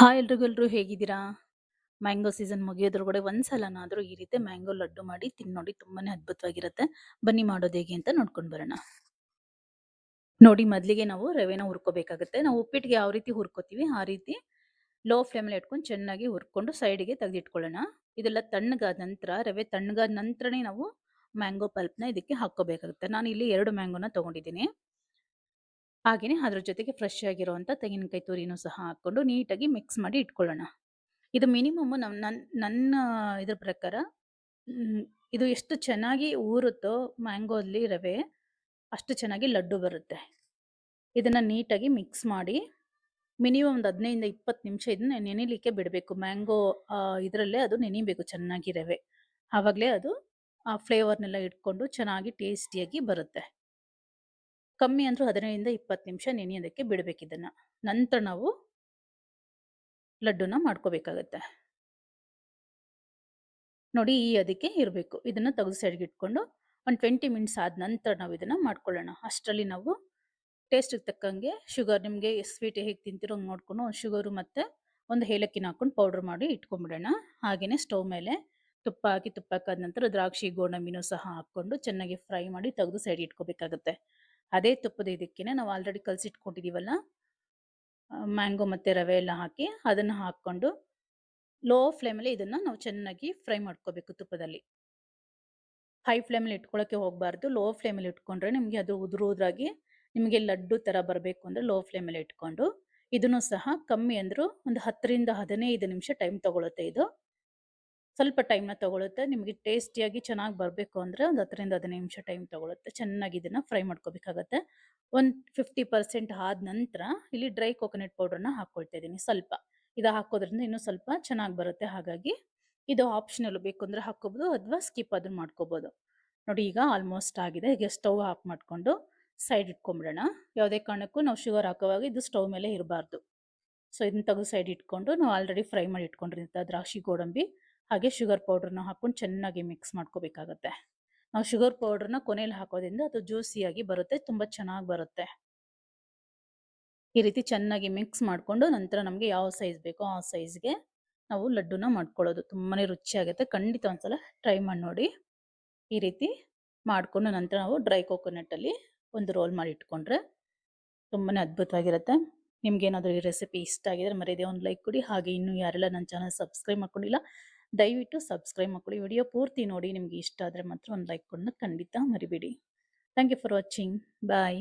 Hi ಎಲ್ರಿಗೂ ಹೇಗಿದ್ದೀರಾ? Mango season ಮುಗಿಯೋದ್ರೊಳಗಡೆ ಒಂದ್ಸಲನಾದ್ರೂ ಈ ರೀತಿ ಮ್ಯಾಂಗೋ ಲಡ್ಡು ಮಾಡಿ ತಿಂದ್ ನೋಡಿ ತುಂಬಾನೇ ಅದ್ಭುತವಾಗಿರುತ್ತೆ. ಬನ್ನಿ ಮಾಡೋದು ಹೇಗೆ ಅಂತ ನೋಡ್ಕೊಂಡು ಬರೋಣ. ನೋಡಿ ಮೊದಲಿಗೆ ನಾವು ರವೆನ ಹುರ್ಕೋಬೇಕಾಗುತ್ತೆ. ನಾವು ಉಪ್ಪಿಟ್ಟಿಗೆ ಯಾವ ರೀತಿ ಹುರ್ಕೋತೀವಿ ಆ ರೀತಿ ಲೋ ಫ್ಲೇಮಲ್ಲಿ ಇಟ್ಕೊಂಡು ಚೆನ್ನಾಗಿ ಹುರ್ಕೊಂಡು ಸೈಡ್‌ಗೆ ತೆಗೆದಿಟ್ಕೊಳ್ಳೋಣ. ಇದೆಲ್ಲ ತಣ್ಣಗಾದ ನಂತರ ರವೆ ತಣ್ಣಗಾದ ನಂತರನೇ ನಾವು ಮ್ಯಾಂಗೋ ಪಲ್ಪ್‌ನ ಇದಕ್ಕೆ ಹಾಕ್ಕೋಬೇಕಾಗುತ್ತೆ. ನಾನು ಇಲ್ಲಿ 2 ಮ್ಯಾಂಗೋನ ತಗೊಂಡಿದ್ದೀನಿ. ಹಾಗೇನೆ ಅದ್ರ ಜೊತೆಗೆ ಫ್ರೆಶ್ ಆಗಿರುವಂತ ತೆಂಗಿನಕಾಯಿ ತುರಿನೂ ಸಹ ಹಾಕೊಂಡು ನೀಟಾಗಿ ಮಿಕ್ಸ್ ಮಾಡಿ ಇಟ್ಕೊಳ್ಳೋಣ. ಇದು ಮಿನಿಮಮ್ ನನ್ನ ಇದ್ರ ಪ್ರಕಾರ ಹ್ಮ್, ಇದು ಎಷ್ಟು ಚೆನ್ನಾಗಿ ಊರುತ್ತೋ ಮ್ಯಾಂಗೋ ಅಲ್ಲಿ ರವೆ, ಅಷ್ಟು ಚೆನ್ನಾಗಿ ಲಡ್ಡು ಬರುತ್ತೆ. ಇದನ್ನ ನೀಟಾಗಿ ಮಿಕ್ಸ್ ಮಾಡಿ ಮಿನಿಮಮ್ ಒಂದು 15 20 ನಿಮಿಷ ಇದನ್ನ ನೆನಿಲಿಕ್ಕೆ ಬಿಡಬೇಕು. ಮ್ಯಾಂಗೋ ಇದರಲ್ಲೇ ಅದು ನೆನಿಬೇಕು ಚೆನ್ನಾಗಿ ರವೆ. ಆವಾಗಲೇ ಅದು ಆ ಫ್ಲೇವರ್ನೆಲ್ಲ ಇಟ್ಕೊಂಡು ಚೆನ್ನಾಗಿ ಟೇಸ್ಟಿಯಾಗಿ ಬರುತ್ತೆ. ಕಮ್ಮಿ ಅಂದ್ರೂ 15 20 ನಿಮಿಷ ನೆನೆಯೋದಕ್ಕೆ ಬಿಡಬೇಕಿದನ್ನ. ನಂತರ ನಾವು ಲಡ್ಡುನ ಮಾಡ್ಕೋಬೇಕಾಗತ್ತೆ. ನೋಡಿ ಈ ಅದಕ್ಕೆ ಇರಬೇಕು. ಇದನ್ನ ತೆಗೆದು ಸೈಡ್‌ಗೆ ಇಟ್ಕೊಂಡು ಒಂದು 20 ಮಿನಿಟ್ಸ್ ಆದ ನಂತರ ನಾವು ಇದನ್ನ ಮಾಡ್ಕೊಳ್ಳೋಣ. ಅಷ್ಟರಲ್ಲಿ ನಾವು ಟೇಸ್ಟ್‌ಗೆ ತಕ್ಕಂಗೆ ಶುಗರ್ ನಿಮಗೆ ಸ್ವೀಟ್ ಹೇಗೆ ತಿಂತೀರೋ ಹಂಗೆ ನೋಡ್ಕೊಂಡು ಒಂದು ಶುಗರು ಮತ್ತೆ ಒಂದು ಏಲಕ್ಕಿನ ಹಾಕೊಂಡು ಪೌಡರ್ ಮಾಡಿ ಇಟ್ಕೊಂಡ್ಬಿಡೋಣ. ಹಾಗೇನೆ ಸ್ಟವ್ ಮೇಲೆ ತುಪ್ಪ ಹಾಕಿ ತುಪ್ಪ ಹಾಕಾದ ನಂತರ ದ್ರಾಕ್ಷಿ ಗೋಡಂಬಿನೂ ಸಹ ಹಾಕ್ಕೊಂಡು ಚೆನ್ನಾಗಿ ಫ್ರೈ ಮಾಡಿ ತೆಗೆದು ಸೈಡ್‌ಗೆ ಇಟ್ಕೋಬೇಕಾಗುತ್ತೆ. ಅದೇ ತುಪ್ಪದ ಇದಕ್ಕೇನೆ ನಾವು ಆಲ್ರೆಡಿ ಕಲಸಿಟ್ಕೊಂಡಿದೀವಲ್ಲ ಮ್ಯಾಂಗೋ ಮತ್ತೆ ರವೆ ಎಲ್ಲ ಹಾಕಿ ಅದನ್ನ ಹಾಕ್ಕೊಂಡು ಲೋ ಫ್ಲೇಮಲ್ಲಿ ಇದನ್ನ ನಾವು ಚೆನ್ನಾಗಿ ಫ್ರೈ ಮಾಡ್ಕೋಬೇಕು ತುಪ್ಪದಲ್ಲಿ. ಹೈ ಫ್ಲೇಮಲ್ಲಿ ಇಟ್ಕೊಳ್ಳೋಕೆ ಹೋಗಬಾರ್ದು. ಲೋ ಫ್ಲೇಮಲ್ಲಿ ಇಟ್ಕೊಂಡ್ರೆ ನಿಮಗೆ ಅದು ಉದುರಾಗಿ ನಿಮಗೆ ಲಡ್ಡು ಥರ ಬರಬೇಕು ಅಂದರೆ ಲೋ ಫ್ಲೇಮಲ್ಲಿ ಇಟ್ಕೊಂಡು ಇದನ್ನು ಸಹ ಕಮ್ಮಿ ಅಂದರೂ ಒಂದು 10 ರಿಂದ 15 ನಿಮಿಷ ಟೈಮ್ ತಗೊಳುತ್ತೆ ಇದು. ಸ್ವಲ್ಪ ಟೈಮ್‌ನ ತಗೊಳುತ್ತೆ. ನಿಮಗೆ ಟೇಸ್ಟಿಯಾಗಿ ಚೆನ್ನಾಗಿ ಬರಬೇಕು ಅಂದರೆ ಒಂದು 10 ರಿಂದ 15 ನಿಮಿಷ ಟೈಮ್ ತಗೊಳುತ್ತೆ. ಚೆನ್ನಾಗಿ ಇದನ್ನ ಫ್ರೈ ಮಾಡ್ಕೋಬೇಕಾಗತ್ತೆ. ಒಂದು 50% ಆದ ನಂತರ ಇಲ್ಲಿ ಡ್ರೈ ಕೋಕೋನಟ್ ಪೌಡರ್‌ನ ಹಾಕ್ಕೊಳ್ತಾ ಇದ್ದೀನಿ ಸ್ವಲ್ಪ. ಇದು ಹಾಕೋದ್ರಿಂದ ಇನ್ನೂ ಸ್ವಲ್ಪ ಚೆನ್ನಾಗಿ ಬರುತ್ತೆ. ಹಾಗಾಗಿ ಇದು ಆಪ್ಷನಲ್ ಬೇಕು ಅಂದ್ರೆ ಹಾಕೋಬಹುದು ಅಥವಾ ಸ್ಕಿಪ್ ಆದ್ರೂ ಮಾಡ್ಕೋಬಹುದು. ನೋಡಿ ಈಗ ಆಲ್ಮೋಸ್ಟ್ ಆಗಿದೆ. ಈಗ ಸ್ಟವ್ ಆಫ್ ಮಾಡ್ಕೊಂಡು ಸೈಡ್ ಇಟ್ಕೊಂಡ್ಬಿಡೋಣ. ಯಾವುದೇ ಕಾರಣಕ್ಕೂ ನಾವು ಶುಗರ್ ಹಾಕುವಾಗ ಇದು ಸ್ಟವ್ ಮೇಲೆ ಇರಬಾರ್ದು. ಸೊ ಇದನ್ನ ತೆಗೆದು ಸೈಡ್ ಇಟ್ಕೊಂಡು ನಾವು ಆಲ್ರೆಡಿ ಫ್ರೈ ಮಾಡಿ ಇಟ್ಕೊಂಡಿರೋಂಥ ದ್ರಾಕ್ಷಿ ಗೋಡಂಬಿ ಹಾಗೆ ಶುಗರ್ ಪೌಡರ್‌ನ ಹಾಕೊಂಡು ಚೆನ್ನಾಗಿ ಮಿಕ್ಸ್ ಮಾಡ್ಕೋಬೇಕಾಗತ್ತೆ. ನಾವು ಶುಗರ್ ಪೌಡರ್‌ನ ಕೊನೆಯಲ್ಲಿ ಹಾಕೋದ್ರಿಂದ ಅದು ಜ್ಯೂಸಿಯಾಗಿ ಬರುತ್ತೆ. ತುಂಬಾ ಚೆನ್ನಾಗಿ ಬರುತ್ತೆ. ಈ ರೀತಿ ಚೆನ್ನಾಗಿ ಮಿಕ್ಸ್ ಮಾಡ್ಕೊಂಡು ನಂತರ ನಮಗೆ ಯಾವ ಸೈಜ್ ಬೇಕೋ ಆ ಸೈಜ್‌ಗೆ ನಾವು ಲಡ್ಡುನ ಮಾಡ್ಕೊಳ್ಳೋದು. ತುಂಬಾನೇ ರುಚಿಯಾಗುತ್ತೆ. ಖಂಡಿತ ಒಂದ್ಸಲ ಟ್ರೈ ಮಾಡಿ ನೋಡಿ. ಈ ರೀತಿ ಮಾಡ್ಕೊಂಡು ನಂತರ ನಾವು ಡ್ರೈ ಕೋಕೋನಟ್ಟಲ್ಲಿ ಒಂದು ರೋಲ್ ಮಾಡಿ ಇಟ್ಕೊಂಡ್ರೆ ತುಂಬಾನೇ ಅದ್ಭುತವಾಗಿರುತ್ತೆ. ನಿಮ್ಗೇನಾದರೂ ಈ ರೆಸಿಪಿ ಇಷ್ಟ ಆಗಿದ್ರೆ ಮರೆಯದೆ ಒಂದು ಲೈಕ್ ಕೊಡಿ. ಹಾಗೆ ಇನ್ನೂ ಯಾರೆಲ್ಲ ನನ್ನ ಚಾನಲ್ ಸಬ್ಸ್ಕ್ರೈಬ್ ಮಾಡ್ಕೊಂಡಿಲ್ಲ ದಯವಿಟ್ಟು ಸಬ್ಸ್ಕ್ರೈಬ್ ಮಾಡ್ಕೊಳ್ಳಿ. ವಿಡಿಯೋ ಪೂರ್ತಿ ನೋಡಿ ನಿಮಗೆ ಇಷ್ಟ ಆದರೆ ಮಾತ್ರ ಒಂದು ಲೈಕ್ ಕೊಡೋದನ್ನ ಖಂಡಿತ ಮರಿಬೇಡಿ. Thank you for watching. Bye.